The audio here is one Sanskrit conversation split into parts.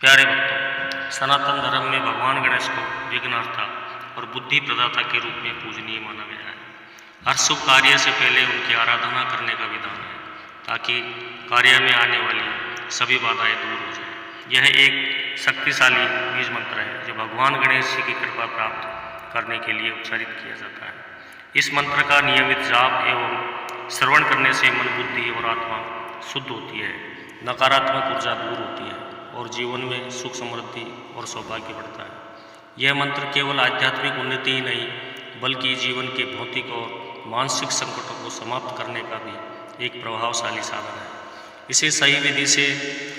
प्यारे भक्तों, सनातन धर्म में भगवान गणेश को विघ्नहर्ता और बुद्धि प्रदाता के रूप में पूजनीय माना गया है। हर शुभ कार्य से पहले उनकी आराधना करने का विधान है ताकि कार्य में आने वाली सभी बाधाएं दूर हो जाएं। यह एक शक्तिशाली बीज मंत्र है जो भगवान गणेश जी की कृपा प्राप्त करने के लिए उच्चारित किया जाता है। इस मंत्र का नियमित जाप एवं श्रवण करने से मन, बुद्धि और आत्मा शुद्ध होती है, नकारात्मक ऊर्जा दूर होती है और जीवन में सुख, समृद्धि और सौभाग्य बढ़ता है। यह मंत्र केवल आध्यात्मिक उन्नति ही नहीं बल्कि जीवन के भौतिक और मानसिक संकटों को समाप्त करने का भी एक प्रभावशाली साधन है। इसे सही विधि से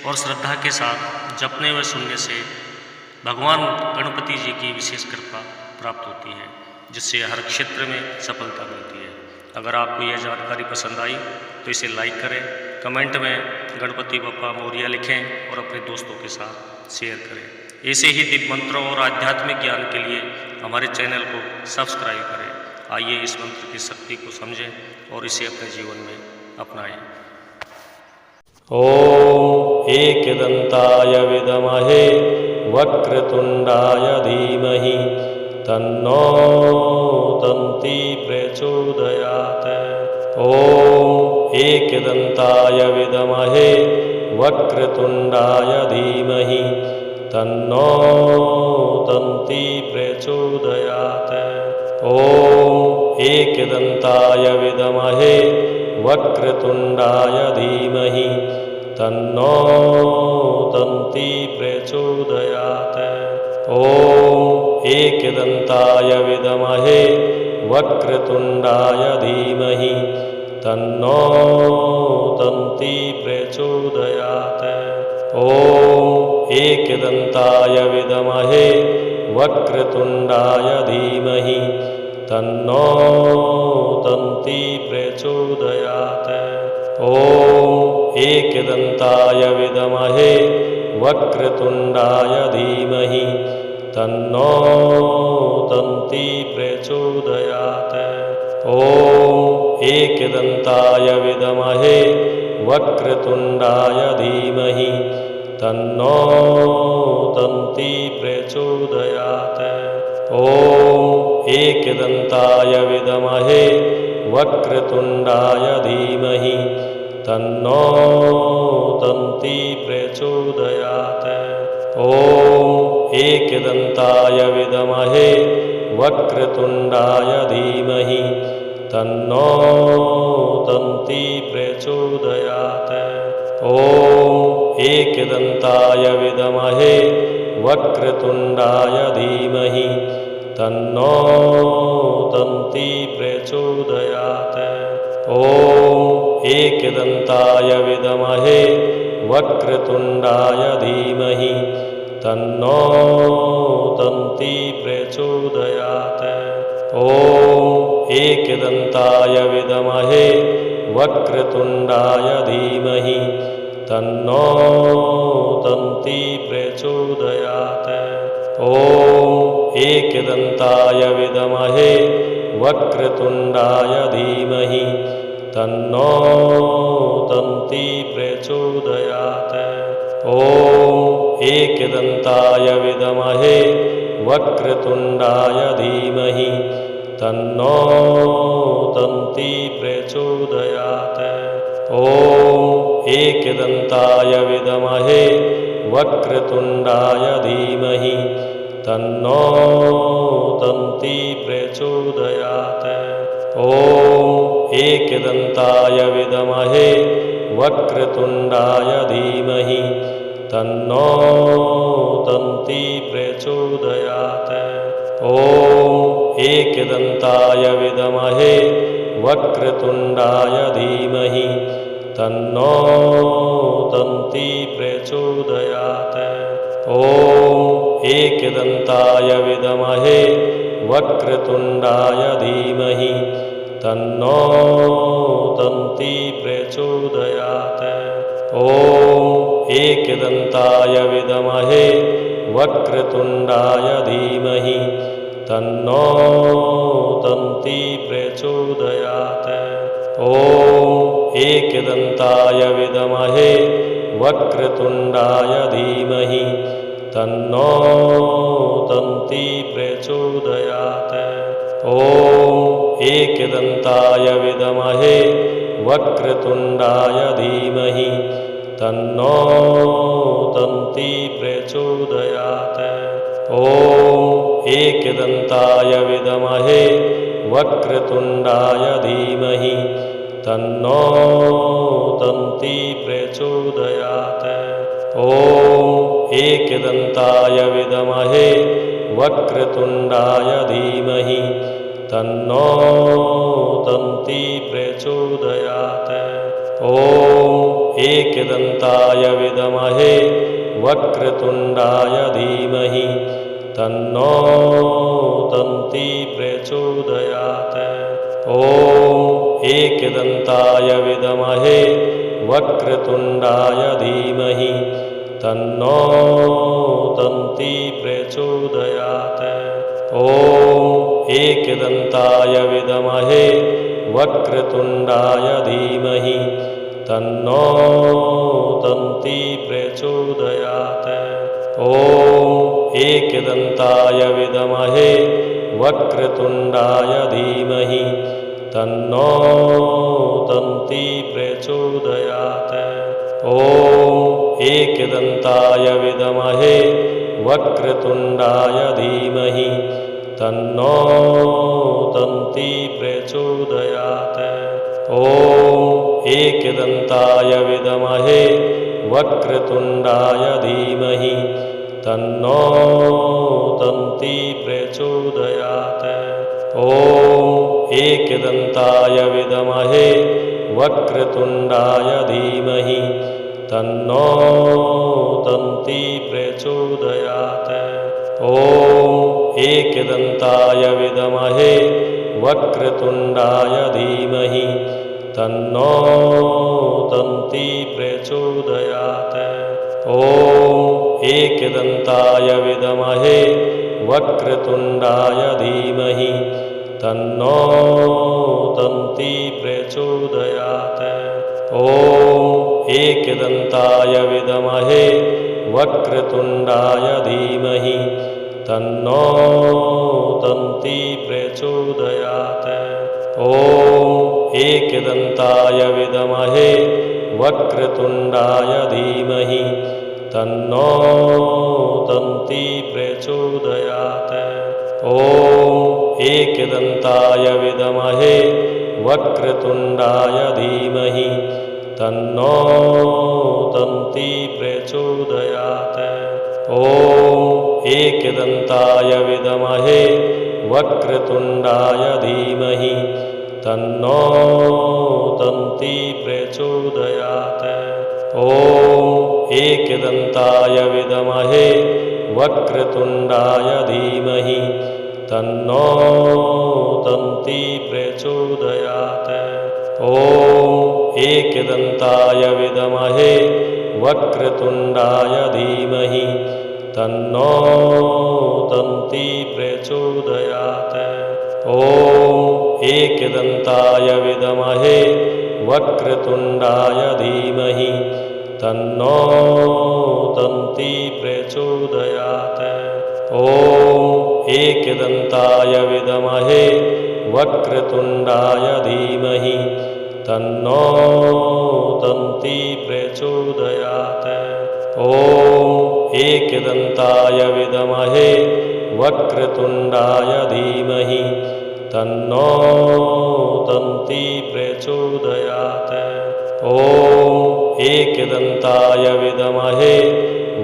और श्रद्धा के साथ जपने व सुनने से भगवान गणपति जी की विशेष कृपा प्राप्त होती है, जिससे हर क्षेत्र में सफलता मिलती है। अगर आपको यह जानकारी पसंद आई तो इसे लाइक करें, कमेंट में गणपति बप्पा मोरिया लिखें और अपने दोस्तों के साथ शेयर करें। ऐसे ही दिव्य मंत्रों और आध्यात्मिक ज्ञान के लिए हमारे चैनल को सब्सक्राइब करें। आइए इस मंत्र की शक्ति को समझें और इसे अपने जीवन में अपनाएं। ओम एकदंताय विद्महे वक्रतुंडाय धीमहि तन्नो दन्ती प्रचोदयात्। ओम एकदंताय विद्महे वक्रतुंडाय धीमहि तन्नो दन्ती प्रचोदयात्। ओम एकदंताय विद्महे वक्रतुंडाय धीमहि तन्नो दन्ती प्रचोदयात्। ओम एकदंताय विद्महे वक्रतुंडाय धीमहि तन्नो दन्ती प्रचोदयात्। ओम एकदंताय विद्महे वक्रतुंडाय धीमहि तन्नो दन्ती प्रचोदयात्। ओम एकदंताय विद्महे वक्रतुंडाय धीमहि तन्नो दन्ती प्रचोदयात्। ओम एकदंताय विद्महे वक्रतुंडाय धीमहि तन्नो दन्ती प्रचोदयात्। ओम एकदंताय विद्महे वक्रतुंडाय धीमहि तन्नो दन्ती प्रचोदयात्। ओम एकदंताय विद्महे वक्रतुंडाय धीमहि तन्नो दन्ती प्रचोदयात्। ओम एकदंताय विद्महे वक्रतुंडाय धीमहि तन्नो दन्ती प्रचोदयात्। ओम एकदंताय विद्महे वक्रतुंडाय धीमहि तन्नो दन्ती प्रचोदयात्। ओम एकदंताय विद्महे वक्रतुंडाय धीमहि तन्नो दन्ती प्रचोदयात्। ओम एकदंताय विद्महे वक्रतुंडाय धीमहि तन्नो दन्ती प्रचोदयात्। ओम एकदंताय विद्महे वक्रतुंडाय धीमहि तन्नो दन्ती प्रचोदयात्। ओम एकदंताय विद्महे वक्रतुंडाय धीमहि तन्नो दन्ती प्रचोदयात्। ओम एकदंताय विद्महे वक्रतुंडाय धीमहि तन्नो दन्ती प्रचोदयात्। ओम एकदंताय विद्महे वक्रतुंडाय धीमहि तन्नो दन्ती प्रचोदयात्। ओम एकदंताय विद्महे वक्रतुंडाय धीमहि तन्नो दन्ती प्रचोदयात्। ओम एकदंताय विद्महे वक्रतुंडाय धीमहि तन्नो दन्ती प्रचोदयात्। ओम एकदंताय विद्महे वक्रतुंडाय धीमहि तन्नो दन्ती प्रचोदयात्। ॐ एकदन्ताय विद्महे वक्रतुण्डाय धीमहि तन्नो दन्ती प्रचोदयात्। ॐ एकदन्ताय विद्महे वक्रतुण्डाय धीमहि तन्नो दन्ती प्रचोदयात्। ॐ एकदन्ताय विद्महे वक्रतुण्डाय धीमहि तन्नो दन्ती प्रचोदयात्। ॐ एकदन्ताय विद्महे वक्रतुण्डाय धीमहि तन्नो दन्ती प्रचोदयात्। ॐ एकदन्ताय विद्महे वक्रतुण्डाय धीमहि तन्नो दन्ती प्रचोदयात्। ॐ एकदन्ताय विद्महे वक्रतुण्डाय धीमहि तन्नो दन्ती प्रचोदयात्। ॐ एकदन्ताय विद्महे वक्रतुण्डाय धीमहि तन्नो दन्ती प्रचोदयात्। ॐ एकदन्ताय विद्महे वक्रतुण्डाय धीमहि तन्नो दन्ती प्रचोदयात्। ॐ एकदन्ताय विद्महे वक्रतुण्डाय धीमहि तन्नो दन्ती प्रचोदयात्। ॐ एकदन्ताय विद्महे वक्रतुण्डाय धीमहि तन्नो दन्ती प्रचोदयात्। ॐ एकदन्ताय विद्महे वक्रतुण्डाय धीमहि तन्नो दन्ती प्रचोदयात्। ॐ एकदन्ताय विद्महे वक्रतुण्डाय धीमहि तन्नो दन्ती प्रचोदयात्। ॐ एकदन्ताय विद्महे वक्रतुण्डाय धीमहि तन्नो दन्ती प्रचोदयात्। ॐ एकदन्ताय विद्महे वक्रतुण्डाय धीमहि तन्नो दन्ती प्रचोदयात्। ॐ एकदन्ताय विद्महे वक्रतुण्डाय धीमहि तन्नो दन्ती प्रचोदयात्। ॐ एकदन्ताय विद्महे वक्रतुण्डाय धीमहि तन्नो दन्ती प्रचोदयात्। ॐ एकदन्ताय विद्महे वक्रतुण्डाय धीमहि तन्नो दन्ती प्रचोदयात्। ॐ एकदन्ताय विद्महे वक्रतुण्डाय धीमहि तन्नो दन्ती प्रचोदयात्। ॐ एकदन्ताय विद्महे वक्रतुण्डाय धीमहि तन्नो दन्ती प्रचोदयात्। ॐ एकदन्ताय विद्महे वक्रतुण्डाय धीमहि तन्नो दन्ती प्रचोदयात्। ॐ एकदन्ताय विद्महे वक्रतुण्डाय धीमहि तन्नो दन्ती प्रचोदयात्। ॐ एकदन्ताय विद्महे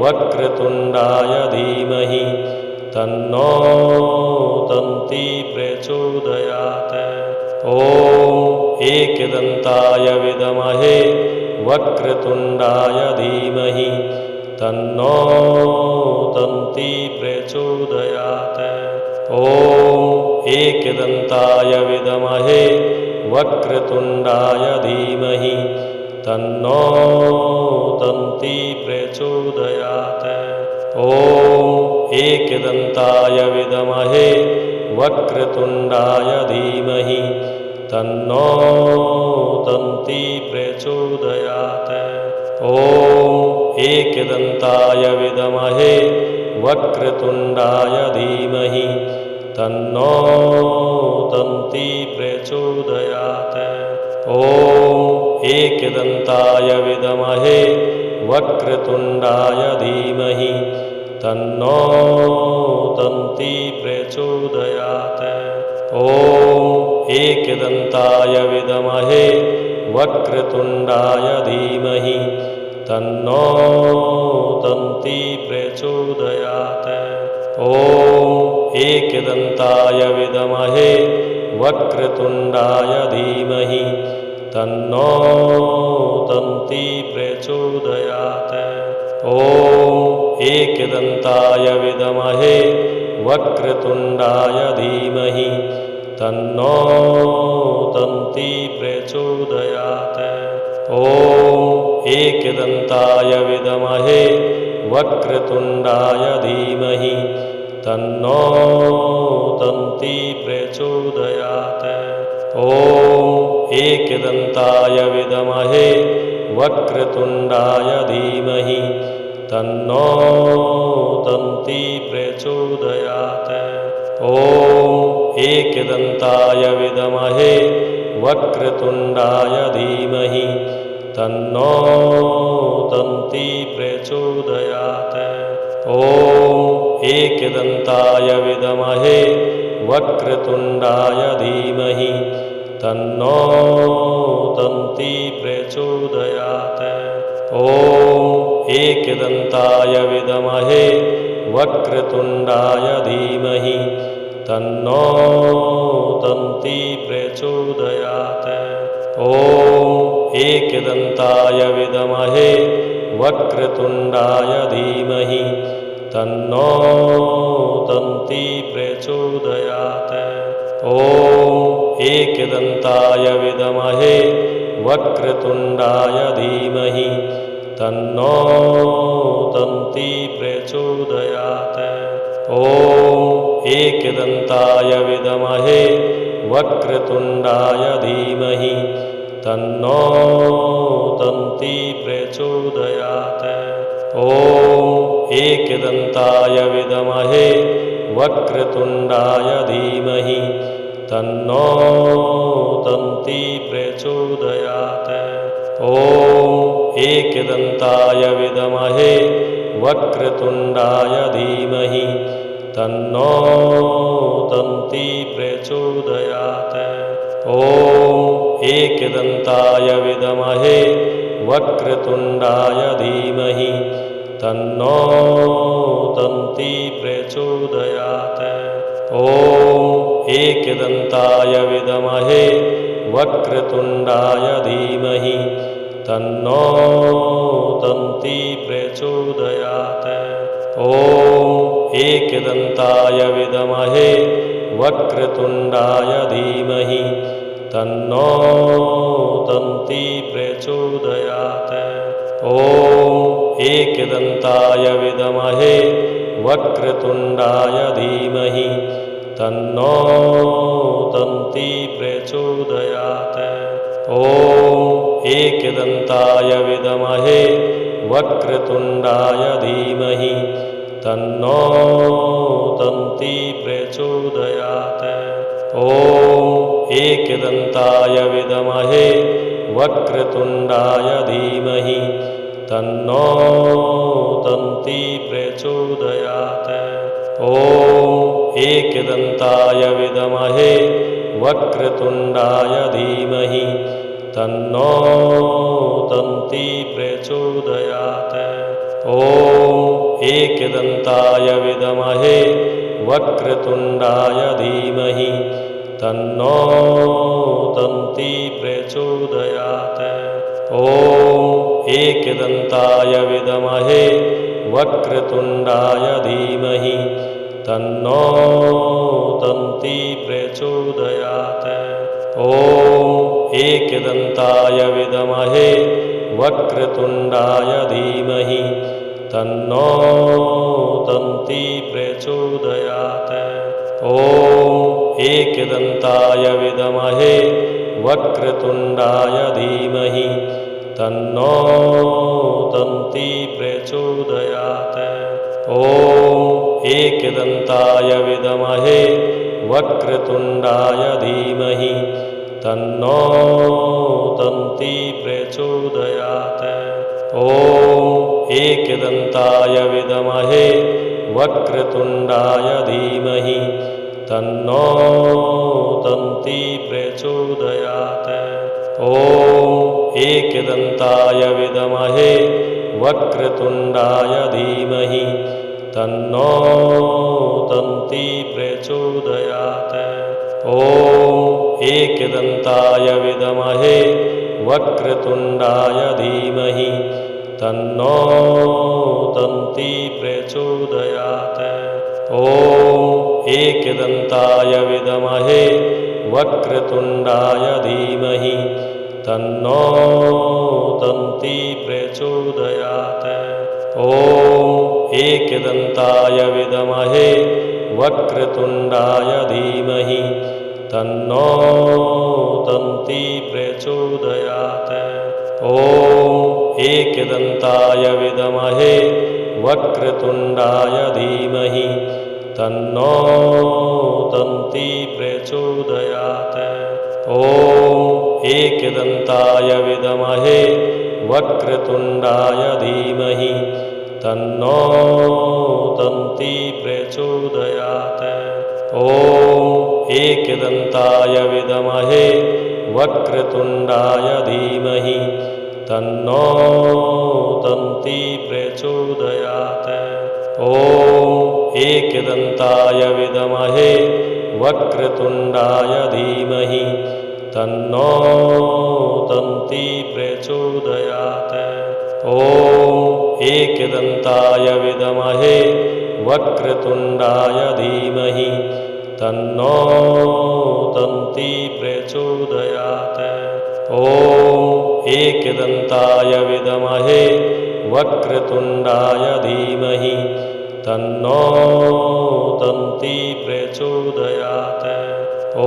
वक्रतुण्डाय धीमहि तन्नो दन्ती प्रचोदयात्। ॐ एकदन्ताय विद्महे वक्रतुण्डाय धीमहि तन्नो दन्ती प्रचोदयात्। ॐ एकदन्ताय विद्महे वक्रतुण्डाय धीमहि तन्नो दन्ती प्रचोदयात्। ॐ एकदन्ताय विद्महे वक्रतुण्डाय धीमहि तन्नो दन्ती प्रचोदयात्। ॐ एकदन्ताय विद्महे वक्रतुण्डाय धीमहि तन्नो दन्ती प्रचोदयात्। ॐ एकदन्ताय विद्महे वक्रतुण्डाय धीमहि तन्नो दन्ती प्रचोदयात्। ॐ एकदन्ताय विद्महे वक्रतुण्डाय धीमहि तन्नो दन्ती प्रचोदयात्। ॐ एकदन्ताय विद्महे वक्रतुण्डाय धीमहि तन्नो दन्ती प्रचोदयात्। ॐ एकदन्ताय विद्महे वक्रतुण्डाय धीमहि तन्नो दन्ती प्रचोदयात्। ॐ एकदन्ताय विद्महे वक्रतुण्डाय धीमहि तन्नो दन्ती प्रचोदयात्। ॐ एकदन्ताय विद्महे वक्रतुण्डाय धीमहि तन्नो दन्ती प्रचोदयात्। ॐ एकदन्ताय विद्महे वक्रतुण्डाय धीमहि तन्नो दन्ती प्रचोदयात्। ॐ एकदन्ताय विद्महे वक्रतुण्डाय धीमहि तन्नो दन्ती प्रचोदयात्। ॐ एकदन्ताय विद्महे वक्रतुण्डाय धीमहि तन्नो दन्ती प्रचोदयात्। ॐ एकदन्ताय विद्महे वक्रतुण्डाय धीमहि तन्नो दन्ती प्रचोदयात्। ॐ एकदन्ताय विद्महे वक्रतुण्डाय धीमहि तन्नो दन्ती प्रचोदयात्। ॐ एकदन्ताय विद्महे वक्रतुण्डाय धीमहि तन्नो दन्ती प्रचोदयात्। ॐ एकदन्ताय विद्महे वक्रतुण्डाय धीमहि तन्नो दन्ती प्रचोदयात्। ॐ एकदन्ताय विद्महे वक्रतुण्डाय धीमहि तन्नो दन्ती प्रचोदयात्। ॐ एकदन्ताय विद्महे वक्रतुण्डाय धीमहि तन्नो दन्ती प्रचोदयात्। ॐ एकदन्ताय विद्महे वक्रतुण्डाय धीमहि तन्नो दन्ती प्रचोदयात्। ॐ एकदन्ताय विद्महे वक्रतुण्डाय धीमहि तन्नो दन्ती प्रचोदयात्। ॐ एकदन्ताय विद्महे वक्रतुण्डाय धीमहि तन्नो दन्ती प्रचोदयात्। ॐ एकदन्ताय विद्महे वक्रतुण्डाय धीमहि तन्नो दन्ती प्रचोदयात्। ॐ एकदन्ताय विद्महे वक्रतुण्डाय धीमहि तन्नो दन्ती प्रचोदयात्। ॐ एकदन्ताय विद्महे वक्रतुण्डाय धीमहि तन्नो दन्ती प्रचोदयात्। ॐ एकदन्ताय विद्महे वक्रतुण्डाय धीमहि तन्नो दन्ती प्रचोदयात्। ॐ एकदन्ताय विद्महे वक्रतुण्डाय धीमहि तन्नो दन्ती प्रचोदयात्। ॐ एकदन्ताय विद्महे वक्रतुण्डाय धीमहि तन्नो दन्ती प्रचोदयात्। ॐ एकदन्ताय विद्महे वक्रतुण्डाय धीमहि तन्नो दन्ती प्रचोदयात्। ॐ एकदन्ताय विद्महे वक्रतुण्डाय धीमहि तन्नो दन्ती प्रचोदयात्। ॐ एकदन्ताय विद्महे वक्रतुण्डाय धीमहि तन्नो दन्ती प्रचोदयात्। ॐ एकदन्ताय विद्महे वक्रतुण्डाय धीमहि तन्नो दन्ती प्रचोदयात्। ॐ एकदन्ताय विद्महे वक्रतुण्डाय धीमहि तन्नो दन्ती प्रचोदयात्। ॐ एकदन्ताय विद्महे वक्रतुण्डाय धीमहि तन्नो दन्ती प्रचोदयात्। ॐ एकदन्ताय विद्महे वक्रतुण्डाय धीमहि तन्नो दन्ती प्रचोदयात्। ॐ एकदन्ताय विद्महे वक्रतुण्डाय धीमहि तन्नो दन्ती प्रचोदयात्। ॐ एकदन्ताय विद्महे वक्रतुण्डाय धीमहि तन्नो दन्ती प्रचोदयात्। ॐ एकदन्ताय विद्महे वक्रतुण्डाय धीमहि तन्नो दन्ती प्रचोदयात्। ॐ एकदन्ताय विद्महे वक्रतुण्डाय धीमहि तन्नो दन्ती प्रचोदयात्। ॐ एकदन्ताय विद्महे वक्रतुण्डाय धीमहि तन्नो दन्ती प्रचोदयात्। ॐ एकदन्ताय विद्महे वक्रतुण्डाय धीमहि तन्नो दन्ती प्रचोदयात्।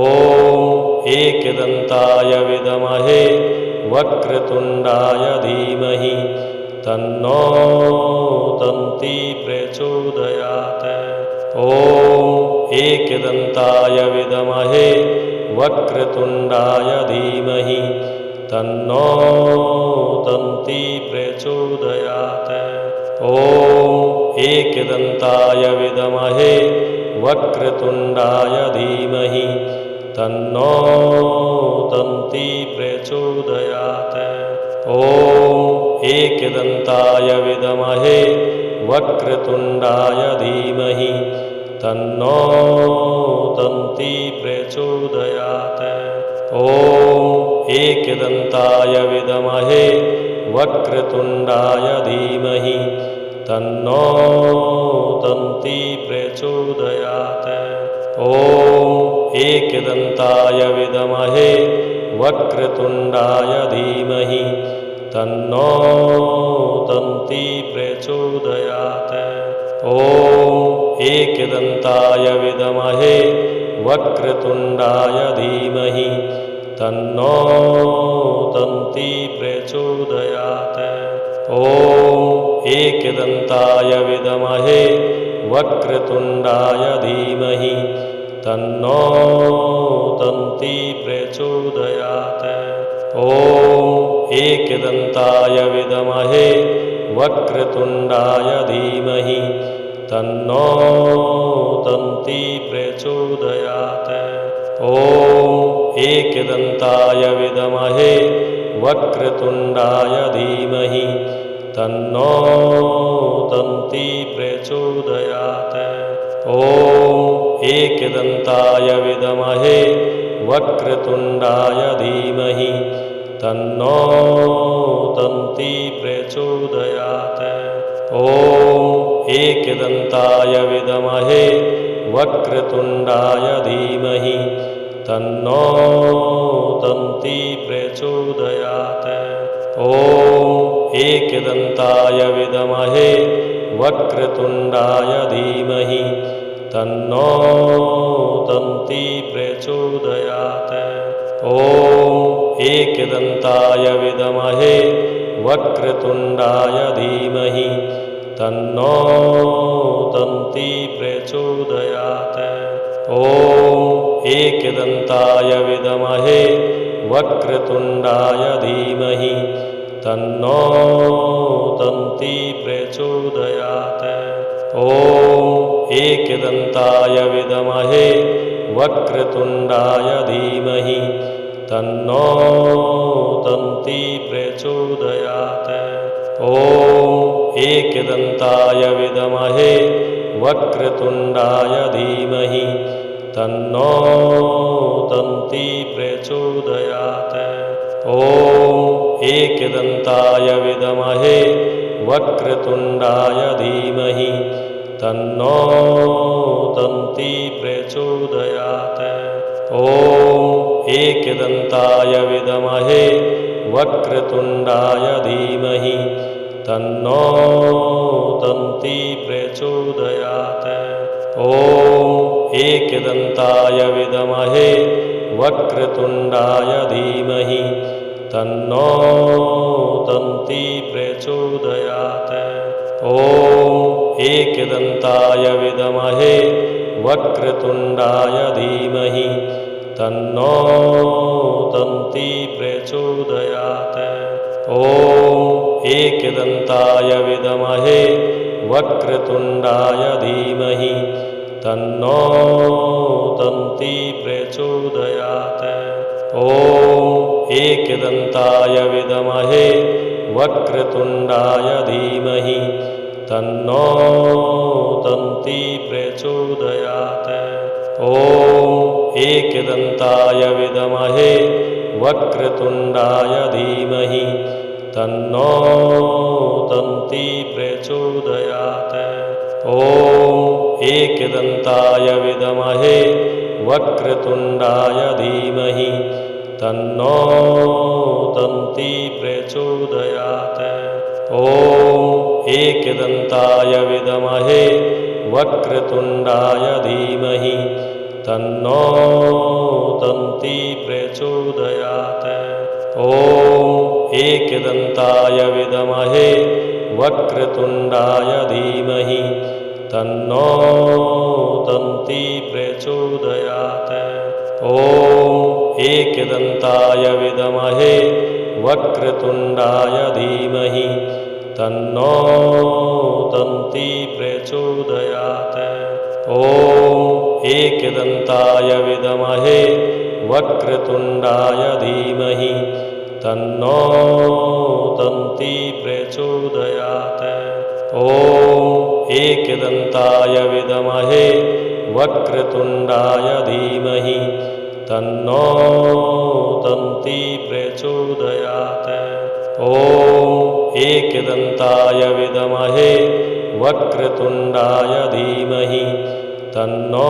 ॐ एकदन्ताय विद्महे वक्रतुण्डाय धीमहि तन्नो दन्ती प्रचोदयात्। ॐ एकदन्ताय विद्महे वक्रतुण्डाय धीमहि तन्नो दन्ती प्रचोदयात्। ॐ एकदन्ताय विद्महे वक्रतुण्डाय धीमहि तन्नो दन्ती प्रचोदयात्। ॐ एकदन्ताय विद्महे वक्रतुण्डाय धीमहि तन्नो दन्ती प्रचोदयात्। ॐ एकदन्ताय विद्महे वक्रतुण्डाय धीमहि तन्नो दन्ती प्रचोदयात्। ॐ एकदन्ताय विद्महे वक्रतुण्डाय धीमहि तन्नो दन्ती प्रचोदयात्। ॐ एकदन्ताय विद्महे वक्रतुण्डाय धीमहि तन्नो दन्ती प्रचोदयात्। ॐ एकदन्ताय विद्महे वक्रतुण्डाय धीमहि तन्नो दन्ती प्रचोदयात्। ॐ एकदन्ताय विद्महे वक्रतुण्डाय धीमहि तन्नो दन्ती प्रचोदयात्। ॐ एकदन्ताय विद्महे वक्रतुण्डाय धीमहि तन्नो दन्ती प्रचोदयात्। ॐ एकदन्ताय विद्महे वक्रतुण्डाय धीमहि तन्नो दन्ती प्रचोदयात्। ॐ एकदन्ताय विद्महे वक्रतुण्डाय धीमहि तन्नो दन्ती प्रचोदयात्। ॐ एकदन्ताय विद्महे वक्रतुण्डाय धीमहि तन्नो दन्ती प्रचोदयात्। ॐ एकदन्ताय विद्महे वक्रतुण्डाय धीमहि तन्नो दन्ती प्रचोदयात्। ॐ एकदन्ताय विद्महे वक्रतुण्डाय धीमहि तन्नो दन्ती प्रचोदयात्। ॐ एकदन्ताय विद्महे वक्रतुण्डाय धीमहि तन्नो दन्ती प्रचोदयात्। ॐ एकदन्ताय विद्महे वक्रतुण्डाय धीमहि तन्नो दन्ती प्रचोदयात्। ॐ एकदन्ताय विद्महे वक्रतुण्डाय धीमहि तन्नो दन्ती प्रचोदयात्। ॐ एकदन्ताय विद्महे वक्रतुण्डाय धीमहि तन्नो दन्ती प्रचोदयात्। ॐ एकदन्ताय विद्महे वक्रतुण्डाय धीमहि तन्नो दन्ती प्रचोदयात्। ॐ एकदन्ताय विद्महे वक्रतुण्डाय धीमहि तन्नो दन्ती प्रचोदयात्। ॐ एकदन्ताय विद्महे वक्रतुण्डाय धीमहि तन्नो दन्ती प्रचोदयात्। ॐ एकदन्ताय विद्महे वक्रतुण्डाय धीमहि तन्नो दन्ती प्रचोदयात्। ॐ एकदन्ताय विद्महे वक्रतुण्डाय धीमहि तन्नो दन्ती प्रचोदयात्। ॐ एकदन्ताय विद्महे वक्रतुण्डाय धीमहि तन्नो दन्ती प्रचोदयात्। ॐ एकदन्ताय विद्महे वक्रतुण्डाय धीमहि तन्नो दन्ती प्रचोदयात्। ॐ एकदन्ताय विद्महे वक्रतुण्डाय धीमहि तन्नो दन्ती प्रचोदयात्। ॐ एकदन्ताय विद्महे वक्रतुण्डाय धीमहि तन्नो दन्ती प्रचोदयात्। ॐ एकदन्ताय विद्महे वक्रतुण्डाय धीमहि तन्नो दन्ती प्रचोदयात्। ॐ एकदन्ताय विद्महे वक्रतुण्डाय धीमहि तन्नो दन्ती प्रचोदयात्। ॐ एकदन्ताय विद्महे वक्रतुण्डाय धीमहि तन्नो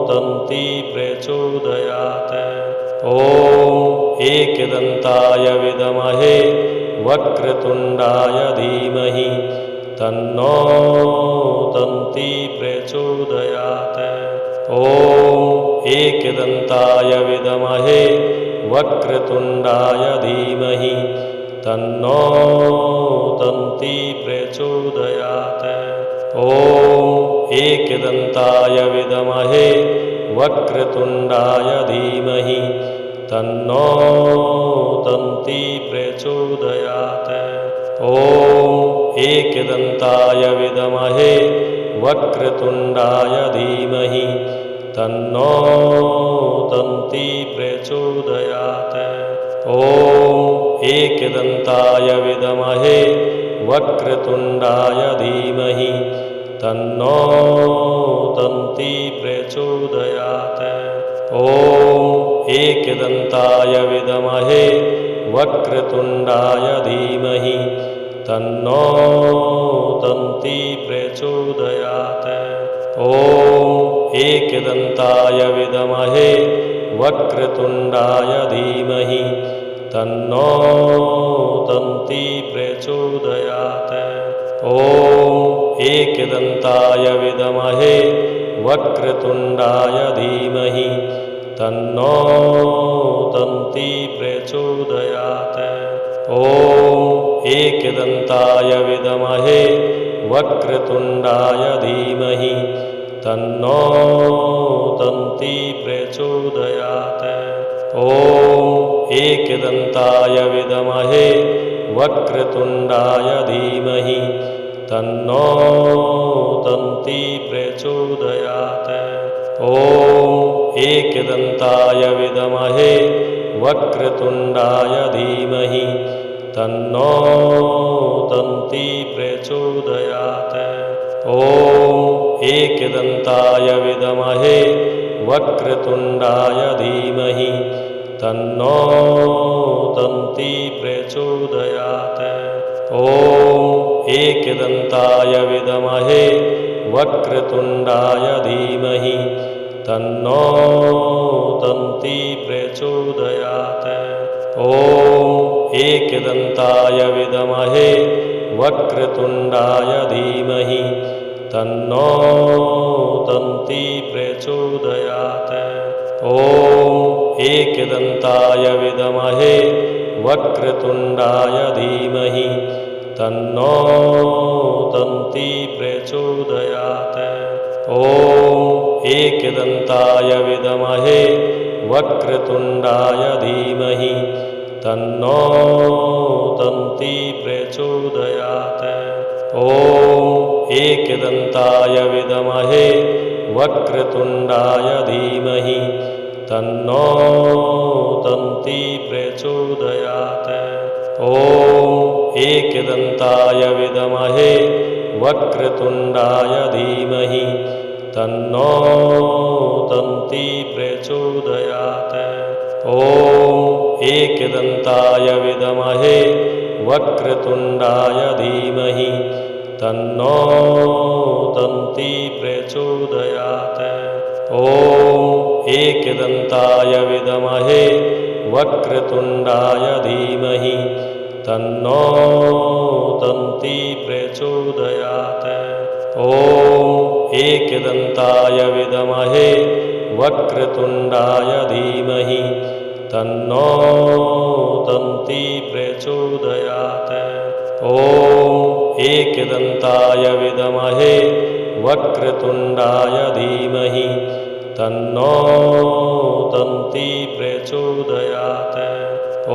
दन्ती प्रचोदयात्। ॐ एकदन्ताय विद्महे वक्रतुण्डाय धीमहि तन्नो दन्ती प्रचोदयात्। ॐ एकदन्ताय विद्महे वक्रतुण्डाय धीमहि तन्नो दन्ती प्रचोदयात्। ॐ एकदन्ताय विद्महे वक्रतुण्डाय धीमहि तन्नो दन्ती प्रचोदयात्। ॐ एकदन्ताय विद्महे वक्रतुण्डाय धीमहि तन्नो दन्ती प्रचोदयात्। ॐ एकदन्ताय विद्महे वक्रतुण्डाय धीमहि तन्नो दन्ती प्रचोदयात्। ॐ एकदन्ताय विद्महे वक्रतुण्डाय धीमहि तन्नो दन्ती प्रचोदयात्। ॐ एकदन्ताय विद्महे वक्रतुण्डाय धीमहि तन्नो दन्ती प्रचोदयात्। ॐ एकदन्ताय विद्महे वक्रतुण्डाय धीमहि तन्नो दन्ती प्रचोदयात्। ॐ एकदन्ताय विद्महे वक्रतुण्डाय धीमहि तन्नो दन्ती प्रचोदयात्। ॐ एकदन्ताय विद्महे वक्रतुण्डाय धीमहि तन्नो दन्ती प्रचोदयात्। ॐ एकदन्ताय विद्महे वक्रतुण्डाय धीमहि तन्नो दन्ती प्रचोदयात्। ॐ एकदन्ताय विद्महे वक्रतुण्डाय धीमहि तन्नो दन्ती प्रचोदयात्। ॐ एकदन्ताय विद्महे वक्रतुण्डाय धीमहि तन्नो दन्ती प्रचोदयात्। ॐ एकदन्ताय विद्महे वक्रतुण्डाय धीमहि तन्नो दन्ती प्रचोदयात्। ॐ एकदन्ताय विद्महे वक्रतुण्डाय धीमहि तन्नो दन्ती प्रचोदयात्। ॐ एकदन्ताय विद्महे वक्रतुण्डाय धीमहि तन्नो दन्ती प्रचोदयात्। ॐ एकदन्ताय विद्महे वक्रतुण्डाय धीमहि तन्नो दन्ती प्रचोदयात्। ॐ एकदन्ताय विद्महे वक्रतुण्डाय धीमहि तन्नो दन्ती प्रचोदयात्। ॐ एकदन्ताय विद्महे वक्रतुण्डाय धीमहि तन्नो दन्ती प्रचोदयात्। ॐ एकदन्ताय विद्महे वक्रतुण्डाय धीमहि तन्नो दन्ती प्रचोदयात्। ॐ एकदन्ताय विद्महे वक्रतुण्डाय धीमहि तन्नो दन्ती प्रचोदयात्। ॐ एकदन्ताय विद्महे वक्रतुण्डाय धीमहि तन्नो दन्ती प्रचोदयात्।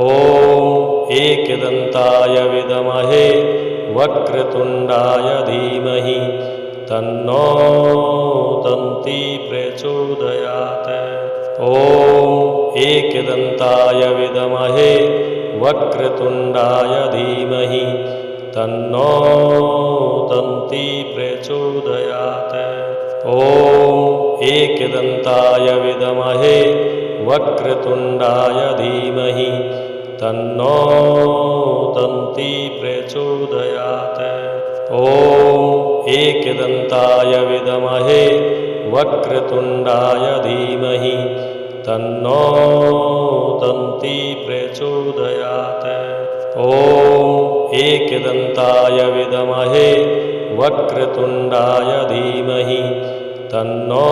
ॐ एकदन्ताय विद्महे वक्रतुण्डाय धीमहि तन्नो दन्ती प्रचोदयात्। ॐ एकदन्ताय विद्महे वक्रतुण्डाय धीमहि तन्नो दन्ती प्रचोदयात्। ॐ एकदन्ताय विद्महे वक्रतुण्डाय धीमहि तन्नो दन्ती प्रचोदयात्। ॐ एकदन्ताय विद्महे वक्रतुण्डाय धीमहि तन्नो दन्ती प्रचोदयात्। ॐ एकदन्ताय विद्महे वक्रतुण्डाय धीमहि तन्नो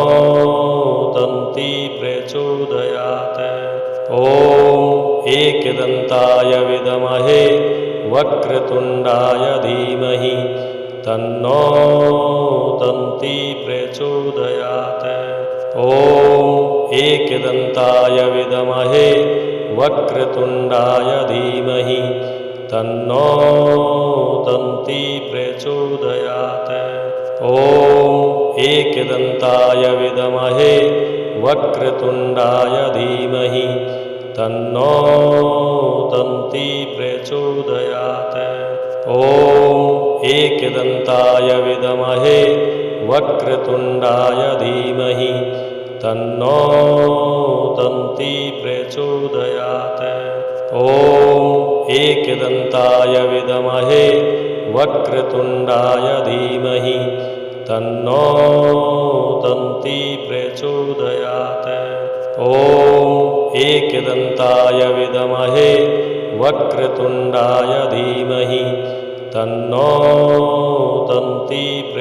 दन्ती प्रचोदयात्। ॐ एकदन्ताय विद्महे वक्रतुण्डाय धीमहि तन्नो दन्ती प्रचोदयात्। ॐ एकदन्ताय विद्महे वक्रतुण्डाय धीमहि तन्नो दन्ती प्रचोदयात्। ॐ एकदन्ताय विद्महे वक्रतुण्डाय धीमहि तन्नो दन्ती प्रचोदयात्। ॐ एकदन्ताय विद्महे वक्रतुण्डाय धीमहि तन्नो दन्ती प्रचोदयात्। ॐ एकदन्ताय विद्महे वक्रतुण्डाय धीमहि तन्नो दन्ती प्रचोदयात्। ॐ एकदन्ताय विद्महे वक्रतुण्डाय धीमहि तन्नो दन्ती